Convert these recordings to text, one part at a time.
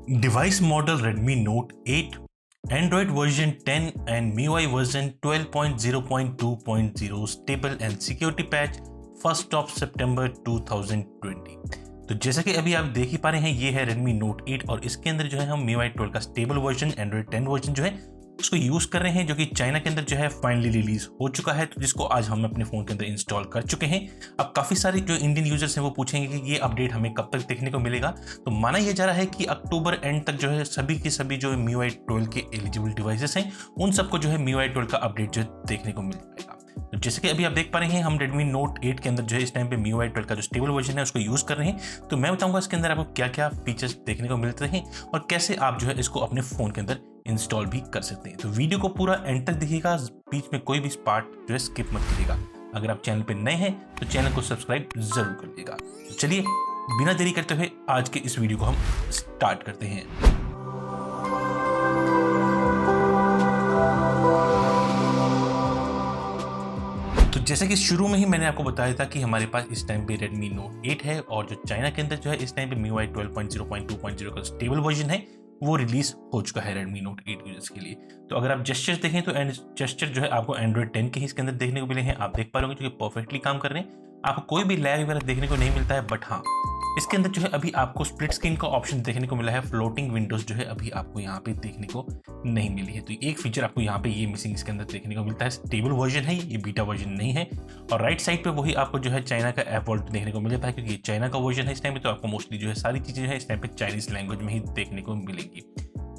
Device model Redmi Note 8, Android version 10 and Miui version 12.0.2.0 stable and security patch 1st of September 2020। तो जैसा कि अभी आप देख ही पा रहे हैं, ये है Redmi Note 8 और इसके अंदर जो है हम MIUI 12 का स्टेबल वर्जन Android 10 वर्जन जो है उसको यूज़ कर रहे हैं, जो कि चाइना के अंदर जो है फाइनली रिलीज हो चुका है, तो जिसको आज हम अपने फ़ोन के अंदर इंस्टॉल कर चुके हैं। अब काफ़ी सारे जो इंडियन यूजर्स हैं वो पूछेंगे कि ये अपडेट हमें कब तक देखने को मिलेगा। तो माना यह जा रहा है कि अक्टूबर एंड तक जो है सभी के सभी जो MIUI 12 के एलिजिबल डिवाइसेस हैं उन सबको जो है MIUI 12 का अपडेट जो है देखने को मिल जाएगा। तो जैसे कि अभी आप देख पा रहे हैं, हम Redmi Note 8 के अंदर जो है इस टाइम पे MIUI 12 का जो स्टेबल वर्जन है उसको यूज़ कर रहे हैं। तो मैं बताऊंगा इसके अंदर आपको क्या क्या फीचर्स देखने को मिलते हैं और कैसे आप जो है इसको अपने फ़ोन के अंदर इंस्टॉल भी कर सकते हैं। तो वीडियो को पूरा एंड तक देखिएगा, बीच में कोई भी पार्ट जो है स्किप मत करिएगा। अगर आप चैनल पे नए हैं तो चैनल को सब्सक्राइब जरूर कर लीजिएगा। तो चलिए बिना देरी करते हुए आज के इस वीडियो को हम स्टार्ट करते हैं। तो जैसे कि शुरू में ही मैंने आपको बताया था कि हमारे पास इस टाइम पे Redmi Note 8 है और जो चाइना के अंदर जो है इस टाइम पे MIUI 12.0.2.0 का स्टेबल वर्जन है वो रिलीज हो चुका है Redmi Note 8 यूजर्स के लिए। तो अगर आप जेस्चर्स देखें तो जेस्चर जो है आपको Android 10 के ही इसके अंदर देखने को मिले हैं, आप देख पा रहे होंगे, जो कि परफेक्टली काम कर रहे हैं। आपको कोई भी लैग वगैरह देखने को नहीं मिलता है, बट हाँ इसके अंदर जो है अभी आपको स्प्लिट स्क्रीन का ऑप्शन देखने को मिला है। फ्लोटिंग विंडोज जो है अभी आपको यहाँ पे देखने को नहीं मिली है, तो एक फीचर आपको यहाँ पे ये मिसिंग इसके अंदर देखने को मिलता है। स्टेबल वर्जन है ये बीटा वर्जन नहीं है। और राइट साइड पे वही आपको जो है चाइना का ऐप वॉल्ट देखने को मिल जाता है, क्योंकि ये चाइना का वर्जन है इस टाइम पे, तो आपको मोस्टली जो है सारी चीज़ें जो है इस टाइम पे चाइनीज लैंग्वेज में ही देखने को मिलेंगी।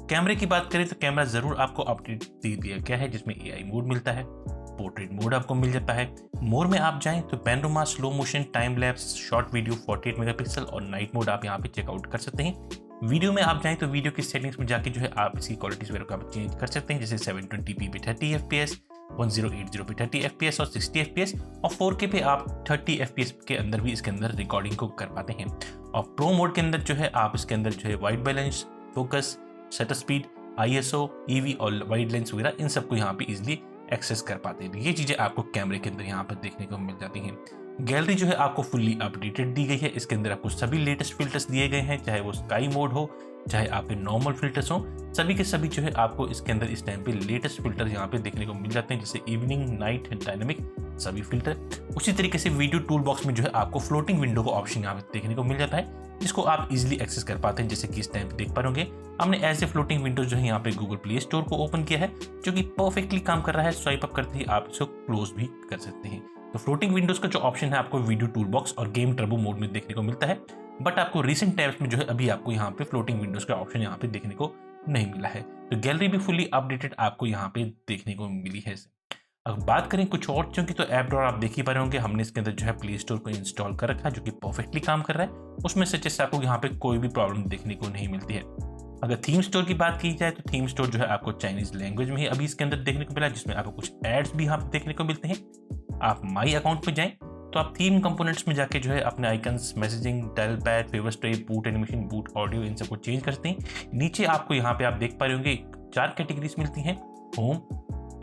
कैमरे की बात करें तो कैमरा जरूर आपको अपडेट दे दिया गया है, जिसमें AI मोड मिलता है, पोर्ट्रेट मोड आपको मिल जाता है। मोर में आप जाएं तो panorama, slow motion, time lapse, short video 48 megapixel और नाइट मोड आप यहाँ पे चेकआउट कर सकते हैं। वीडियो में आप जाएं तो वीडियो की सेटिंग्स में जाके जो है आप इसकी क्वालिटीज वगैरह का चेंज कर सकते हैं, जैसे 720p पे 30 FPS, 1080 पे 30 FPS और 60 FPS और 4K पे आप 30 FPS के अंदर भी इसके अंदर रिकॉर्डिंग को कर पाते हैं। और प्रो मोड के अंदर जो है आप इसके अंदर जो है white balance, focus, shutter speed, ISO, EV और वाइड लेंस वगैरह इन सबको यहाँ पे इजीली एक्सेस कर पाते हैं। ये चीज़ें आपको कैमरे के अंदर यहाँ पर देखने को मिल जाती हैं। गैलरी जो है आपको फुल्ली अपडेटेड दी गई है, इसके अंदर आपको सभी लेटेस्ट फिल्टर्स दिए गए हैं, चाहे वो स्काई मोड हो चाहे आपके नॉर्मल फिल्टर्स हो, सभी के सभी जो है आपको इसके अंदर इस टाइम पे लेटेस्ट फिल्टर यहाँ पे देखने को मिल जाते हैं, जैसे इवनिंग, नाइट, डायनामिक सभी फिल्टर। उसी तरीके से वीडियो टूल बॉक्स में जो है आपको फ्लोटिंग विंडो का ऑप्शन यहाँ पे देखने को मिल जाता है, जिसको आप इजीली एक्सेस कर पाते हैं। जैसे कि इस टाइम पे देख पा रहे होंगे हमने एज ए फ्लोटिंग विंडो जो है यहाँ पे गूगल प्ले स्टोर को ओपन किया है, जो कि परफेक्टली काम कर रहा है। स्वाइप अप करते ही आप इसको क्लोज भी कर सकते हैं। तो फ्लोटिंग विंडोज का जो ऑप्शन है आपको वीडियो टूल बॉक्स और गेम टर्बो मोड में देखने को मिलता है, बट आपको रिसेंट टैब्स में जो है अभी आपको यहाँ पे फ्लोटिंग विंडोज का ऑप्शन यहाँ पे देखने को नहीं मिला है। तो गैलरी भी फुली अपडेटेड आपको यहाँ पे देखने को मिली है। अगर बात करें कुछ और चीज़ों की, तो ऐप ड्रॉअर आप देख ही पा रहे होंगे, हमने इसके अंदर जो है प्ले स्टोर को इंस्टॉल कर रखा है, जो कि परफेक्टली काम कर रहा है। उसमें से जैसे आपको यहाँ पे कोई भी प्रॉब्लम देखने को नहीं मिलती है। अगर थीम स्टोर की बात की जाए तो थीम स्टोर जो है आपको चाइनीज लैंग्वेज में ही अभी इसके अंदर देखने को मिला है, जिसमें आपको कुछ एड्स भी यहाँ पे देखने को मिलते हैं। आप माई अकाउंट पे जाएं तो आप थीम कंपोनेंट्स में जाके जो है अपने आइकन्स, मैसेजिंग, डायल पैड, फेवर स्ट्रेप, बूट एनिमेशन, बूट ऑडियो, इन सबको चेंज करते हैं। नीचे आपको यहाँ पे आप देख पा रहे होंगे 4 कैटेगरीज मिलती हैं, home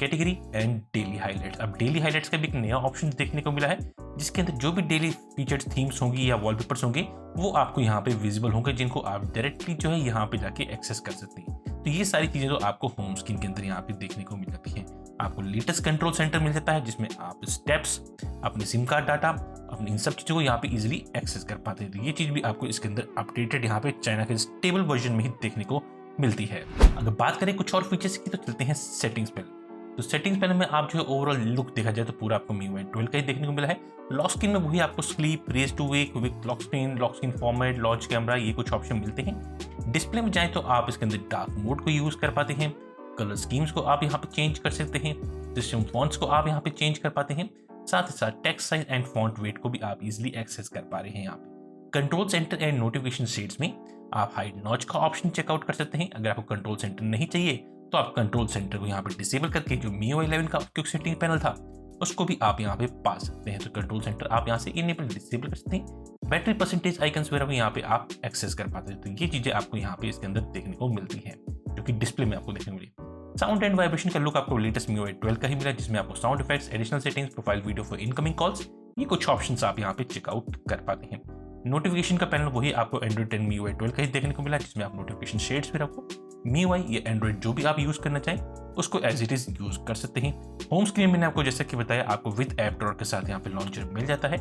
category and daily highlights. अब डेली हाइलाइट्स का भी एक नया ऑप्शन देखने को मिला है, जिसके अंदर जो भी डेली फीचर्स थीम्स होंगी या वॉलपेपर्स होंगे वो आपको यहाँ पे विजिबल होंगे, जिनको आप डायरेक्टली जो है यहाँ पे जाके एक्सेस कर सकते हैं। तो ये सारी चीज़ें तो आपको होम स्क्रीन के अंदर यहाँ पे देखने को मिल जाती है। आपको लेटेस्ट कंट्रोल सेंटर मिल जाता है, जिसमें आप स्टेप्स, अपने सिम कार्ड डाटा, अपनी इन सब चीज़ों को यहाँ पे इजीली एक्सेस कर पाते हैं। तो ये चीज़ भी आपको इसके अंदर अपडेटेड यहाँ पे चाइना के स्टेबल वर्जन में ही देखने को मिलती है। अगर बात करें कुछ और फीचर्स की, तो चलते हैं सेटिंग्स पैनल। तो सेटिंग्स पैनल में आप जो है ओवरऑल लुक देखा जाए तो पूरा आपको MIUI 12 का ही देखने को मिला है। लॉक स्क्रीन में वही आपको स्लीप, रेज टू वेक, विक lock screen format, launch camera, ये कुछ ऑप्शन मिलते हैं। डिस्प्ले में जाएं तो आप इसके अंदर डार्क मोड को यूज कर पाते हैं, कलर स्कीम्स को आप यहाँ पे चेंज कर सकते हैं, सिस्टम फॉन्ट्स को आप यहाँ पे चेंज कर पाते हैं, साथ ही साथ text size and font weight को भी आप इजिली एक्सेस कर पा रहे हैं। यहाँ पे control centre and notification shades में आप हाइड नॉच का ऑप्शन चेकआउट कर सकते हैं। अगर आपको कंट्रोल सेंटर नहीं चाहिए तो आप कंट्रोल सेंटर को यहाँ पे डिसेबल करके जो MIUI 11 का क्विक सेटिंग पैनल था उसको भी आप यहाँ पे पा सकते हैं। तो कंट्रोल सेंटर आप यहाँ से इनेबल डिसेबल कर सकते हैं। बैटरी परसेंटेज आइकन्स वगैरह भी यहाँ पे आप एक्सेस कर पाते हैं। तो ये चीजें आपको यहाँ पे इसके अंदर देखने को मिलती हैं, जो कि डिस्प्ले में आपको देखने को मिली। साउंड एंड वाइब्रेशन का लुक आपको लेटेस्ट MIUI 12 का ही मिला, जिसमें आपको sound effects, additional settings, profile video for incoming calls, ये कुछ ऑप्शंस आप यहाँ पे चेकआउट कर पाते हैं। नोटिफिकेशन का पैनल वही आपको एंड्रॉइड 10 MIUI 12 का ही देखने को मिला, जिसमें आप नोटिफिकेशन शेड्स भी रखो। MIUI या एंड्रॉइड जो भी आप यूज करना चाहें उसको एज इट इज यूज कर सकते हैं। होम स्क्रीन मैंने आपको जैसा कि बताया, आपको विद ऐप ड्रॉअर के साथ यहाँ पे लॉन्चर मिल जाता है,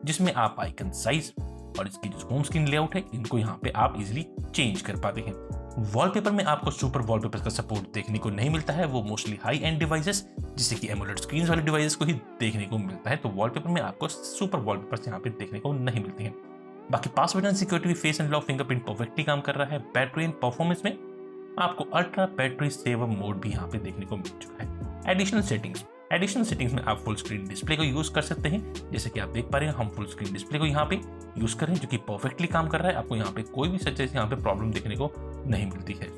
जिसमें आप आइकन साइज और इसकी जो होम स्क्रीन लेआउट है इनको यहाँ पे आप इजिली चेंज कर पाते हैं। वॉलपेपर में आपको सुपर वॉलपेपर का सपोर्ट देखने को नहीं मिलता है, वो मोस्टली हाई एंड डिवाइसेस जैसे कि एमोलेड स्क्रीन वाले डिवाइसेस को ही देखने को मिलता है। तो वॉलपेपर में आपको सुपर वॉलपेपर यहाँ पे देखने को नहीं मिलती है। बाकी password and security, face and lock, fingerprint perfectly काम कर रहा है। बैटरी एंड परफॉर्मेंस में आपको अल्ट्रा बैटरी सेवर मोड भी यहाँ पे देखने को मिल चुका है। एडिशनल सेटिंग्स में आप फुल स्क्रीन डिस्प्ले को यूज कर सकते हैं। जैसे कि आप देख पा रहे हैं, हम फुल स्क्रीन डिस्प्ले को यहाँ पे यूज कर रहे हैं, जो कि परफेक्टली काम कर रहा है। आपको यहाँ पे कोई भी सच यहाँ पे प्रॉब्लम देखने को नहीं मिलती है।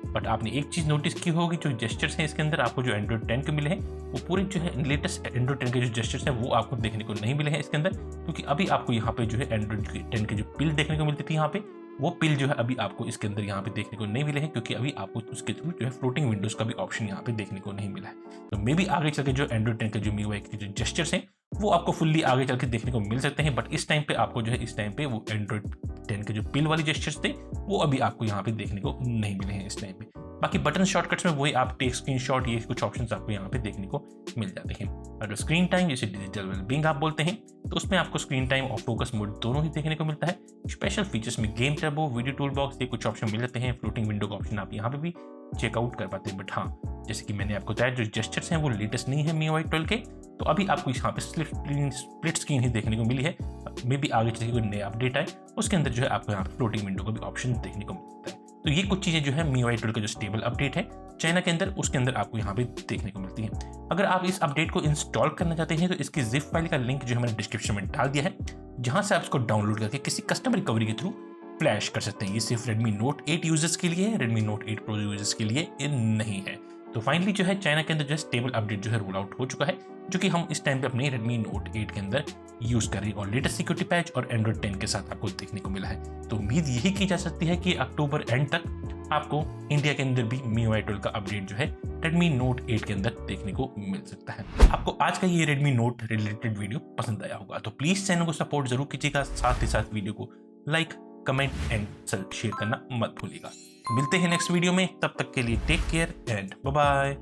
बट आपने एक चीज नोटिस की होगी, जो जेस्चर्स हैं इसके अंदर आपको जो एंड्रॉइड 10 के मिले हैं, वो पूरे जो है लेटेस्ट एंड्रॉइड 10 के जो जेस्चर्स हैं वो आपको देखने को नहीं मिले हैं इसके अंदर, क्योंकि अभी आपको यहाँ पे जो है एंड्रॉइड 10 के जो पिल देखने को मिलती थी यहाँ पे, वो पिल जो है अभी आपको इसके अंदर यहाँ पे देखने को नहीं मिले हैं, क्योंकि अभी आपको उसके थ्रू जो है फ्लोटिंग विंडोज का भी ऑप्शन यहाँ पे देखने को नहीं मिला है। तो मे बी आगे चल के जो एंड्रॉइड 10 के जो MIUI के जो जेस्चर्स हैं वो आपको फुल्ली आगे चल के देखने को मिल सकते हैं। बट इस टाइम पे आपको जो है इस टाइम पे वो एंड्रॉइड 10 के जो पिल वाली जेस्चर्स थे वो अभी आपको यहाँ पे देखने को नहीं मिले हैं इस टाइम पे। बाकी बटन शॉर्टकट्स में वही आप टेक स्क्रीनशॉट, ये कुछ ऑप्शंस आपको यहाँ पे देखने को मिल जाते हैं। अगर स्क्रीन टाइम जैसे डिजिटल वेलबींग आप बोलते हैं, तो उसमें आपको स्क्रीन टाइम और फोकस मोड दोनों ही देखने को मिलता है। स्पेशल फीचर्स में game turbo, video tool box, ये कुछ ऑप्शन मिल जाते हैं। फ्लोटिंग विंडो का ऑप्शन आप यहाँ पे भी चेकआउट कर पाते हैं। बट हाँ, जैसे कि मैंने आपको बताया, जो जेस्चर्स हैं वो लेटेस्ट नहीं है MIUI 12 के, तो अभी आपको यहाँ पे स्प्लिट स्क्रीन ही देखने को मिली है। मे बी आगे चल के कोई नया अपडेट आए उसके अंदर जो है आपको यहाँ पे फ्लोटिंग विंडो का भी ऑप्शन देखने को मिलता है। तो ये कुछ चीज़ें जो है MIUI 12 का जो स्टेबल अपडेट है चाइना के अंदर, उसके अंदर आपको यहाँ पे देखने को मिलती है। अगर आप इस अपडेट को इंस्टॉल करना चाहते हैं तो इसकी जिप फाइल का लिंक जो है मैंने डिस्क्रिप्शन में डाल दिया है, जहां से आप इसको डाउनलोड करके किसी कस्टम रिकवरी के थ्रू फ्लैश कर सकते हैं। ये सिर्फ Redmi Note 8 यूजर्स के लिए है, Redmi Note 8 Pro यूजर्स के लिए ये नहीं है। तो फाइनली जो है चाइना के अंदर जो है स्टेबल अपडेट जो है रोल आउट हो चुका है, जो कि हम इस टाइम पे अपने Redmi Note 8 के अंदर यूज कर रहे हैं, और लेटेस्ट सिक्योरिटी पैच और एंड्रॉइड 10 के साथ आपको देखने को मिला है। तो उम्मीद यही की जा सकती है कि अक्टूबर एंड तक आपको इंडिया के अंदर भी MIUI 12 का अपडेट जो है Redmi Note 8 के अंदर देखने को मिल सकता है। आपको आज का ये Redmi Note रिलेटेड वीडियो पसंद आया होगा तो प्लीज चैनल को सपोर्ट जरूर कीजिएगा, साथ ही साथ वीडियो को लाइक, कमेंट एंड शेयर करना मत भूलिएगा। मिलते हैं नेक्स्ट वीडियो में, तब तक के लिए take care and bye bye.